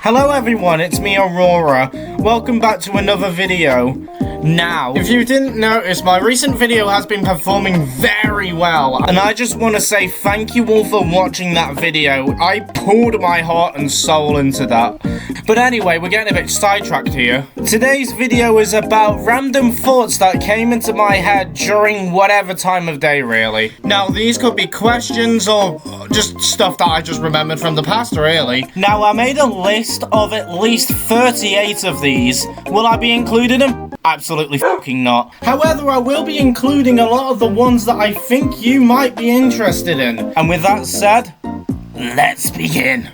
Hello everyone, it's me Aurora. Welcome back to another video. Now, if you didn't notice, my recent video has been performing very well, and I just want to say thank you all for watching that video. I poured my heart and soul into that. But anyway, we're getting a bit sidetracked here. Today's video is about random thoughts that came into my head during whatever time of day, really. Now, these could be questions or just stuff that I just remembered from the past, really. Now, I made a list of at least 38 of these. Will I be including them? Absolutely fucking not. However, I will be including a lot of the ones that I think you might be interested in. And with that said, let's begin.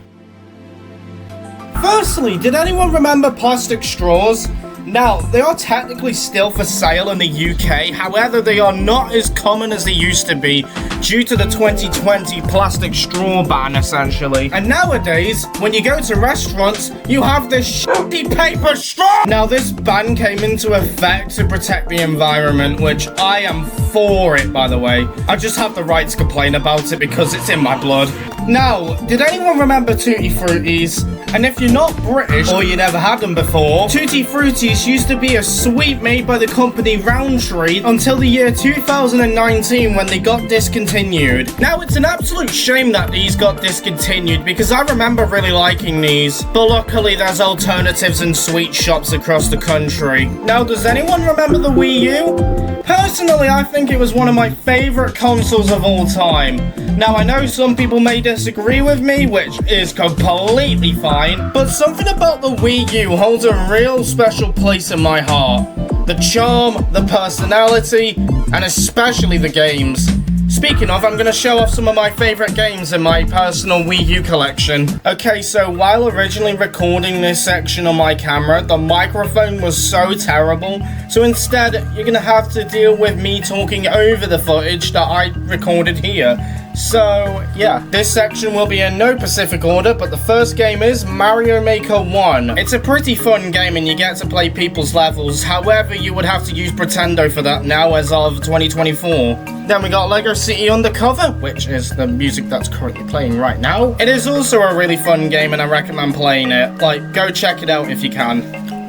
Firstly, did anyone remember plastic straws? Now, they are technically still for sale in the UK, however, they are not as common as they used to be due to the 2020 plastic straw ban, essentially. And nowadays, when you go to restaurants, you have this shitty paper straw! Now, this ban came into effect to protect the environment, which I am for it, by the way. I just have the right to complain about it because it's in my blood. Now, did anyone remember Tutti Fruities? And if you're not British, or you never had them before, Tutti Fruities used to be a sweet made by the company Roundtree until the year 2019 when they got discontinued. Now, it's an absolute shame that these got discontinued because I remember really liking these, but luckily there's alternatives in sweet shops across the country. Now, does anyone remember the Wii U? Personally, I think it was one of my favorite consoles of all time. Now, I know some people may disagree with me, which is completely fine, but something about the Wii U holds a real special place in my heart. The charm, the personality, and especially the games. Speaking of, I'm going to show off some of my favourite games in my personal Wii U collection. Okay, so while originally recording this section on my camera, the microphone was so terrible, so instead, you're going to have to deal with me talking over the footage that I recorded here. So, yeah, this section will be in no specific order, but the first game is Mario Maker 1. It's a pretty fun game and you get to play people's levels, however, you would have to use Pretendo for that now as of 2024. Then we got Lego City Undercover, which is the music that's currently playing right now. It is also a really fun game and I recommend playing it. Like, go check it out if you can.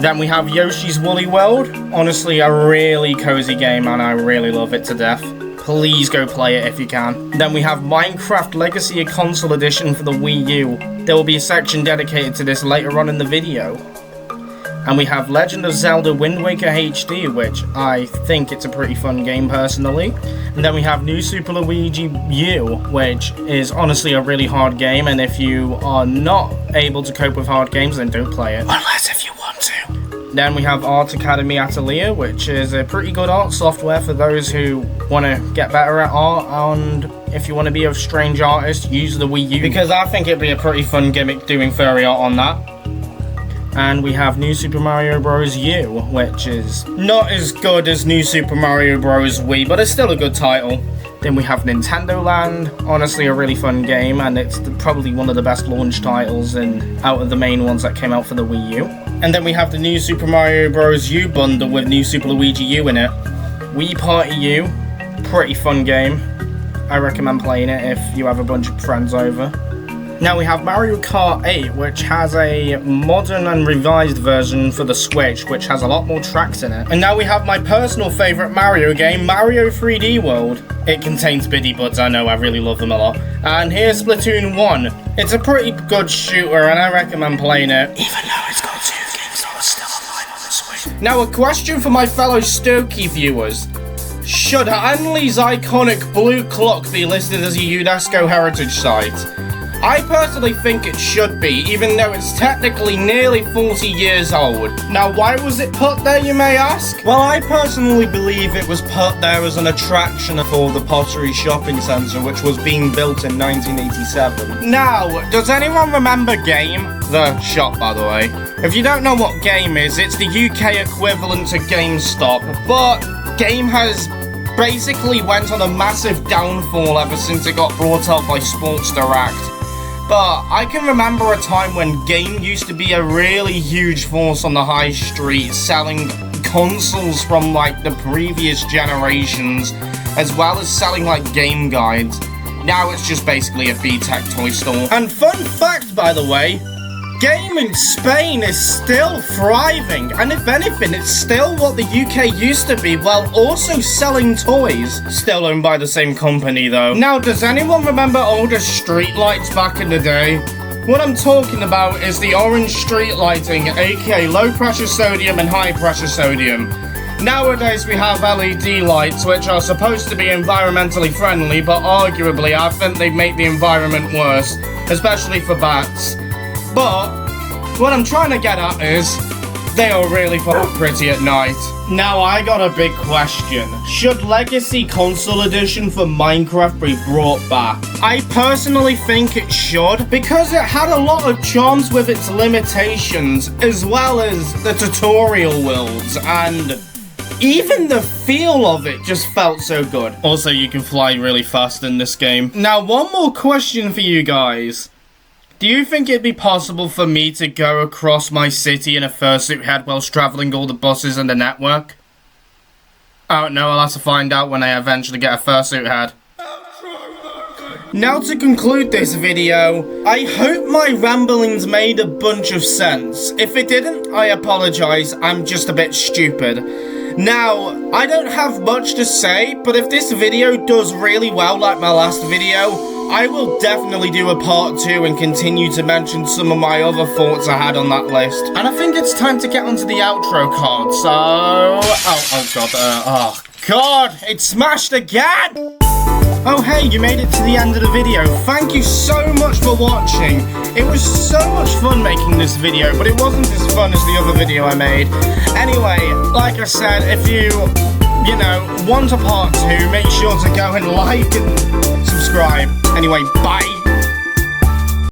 Then we have Yoshi's Woolly World. Honestly, a really cozy game and I really love it to death. Please go play it if you can. Then we have Minecraft Legacy Console Edition for the Wii U. There will be a section dedicated to this later on in the video. And we have Legend of Zelda Wind Waker HD, which I think it's a pretty fun game personally. And then we have New Super Luigi U, which is honestly a really hard game, and if you are not able to cope with hard games, then don't play it. Unless if you want to. Then we have Art Academy Atelier, which is a pretty good art software for those who want to get better at art, and if you want to be a strange artist, use the Wii U, because I think it'd be a pretty fun gimmick doing furry art on that. And we have New Super Mario Bros. U, which is not as good as New Super Mario Bros. Wii, but it's still a good title. Then we have Nintendo Land, honestly a really fun game, and it's probably one of the best launch titles out of the main ones that came out for the Wii U. And then we have the New Super Mario Bros. U bundle with New Super Luigi U in it. Wii Party U, pretty fun game. I recommend playing it if you have a bunch of friends over. Now we have Mario Kart 8, which has a modern and revised version for the Switch, which has a lot more tracks in it. And now we have my personal favourite Mario game, Mario 3D World. It contains Biddy Buds, I know, I really love them a lot. And here's Splatoon 1. It's a pretty good shooter and I recommend playing it, even though it's got 2 games that are still online on the Switch. Now a question for my fellow Stokey viewers. Should Hanley's iconic blue clock be listed as a UNESCO heritage site? I personally think it should be, even though it's technically nearly 40 years old. Now, why was it put there, you may ask? Well, I personally believe it was put there as an attraction for the Pottery Shopping Centre, which was being built in 1987. Now, does anyone remember Game? The shop, by the way. If you don't know what Game is, it's the UK equivalent to GameStop, but Game has basically went on a massive downfall ever since it got brought up by Sports Direct. But I can remember a time when Game used to be a really huge force on the high street, selling consoles from like the previous generations, as well as selling like game guides. Now it's just basically a B-Tech toy store. And fun fact, by the way, game in Spain is still thriving, and if anything, it's still what the UK used to be, while also selling toys. Still owned by the same company, though. Now, does anyone remember older street lights back in the day? What I'm talking about is the orange street lighting, aka low pressure sodium and high pressure sodium. Nowadays we have LED lights, which are supposed to be environmentally friendly, but arguably I think they make the environment worse, especially for bats. But what I'm trying to get at is, they are really fucking pretty at night. Now I got a big question. Should Legacy Console Edition for Minecraft be brought back? I personally think it should, because it had a lot of charms with its limitations, as well as the tutorial worlds, and even the feel of it just felt so good. Also, you can fly really fast in this game. Now, one more question for you guys. Do you think it'd be possible for me to go across my city in a fursuit head whilst traveling all the buses in the network? Oh no, I'll have to find out when I eventually get a fursuit head. Now to conclude this video, I hope my ramblings made a bunch of sense. If it didn't, I apologize, I'm just a bit stupid. Now, I don't have much to say, but if this video does really well like my last video, I will definitely do a part 2 and continue to mention some of my other thoughts I had on that list. And I think it's time to get onto the outro card, so... Oh god, it smashed again! Oh hey, you made it to the end of the video. Thank you so much for watching. It was so much fun making this video, but it wasn't as fun as the other video I made. Anyway, like I said, if you want a part 2, make sure to go and like and subscribe. Anyway, bye!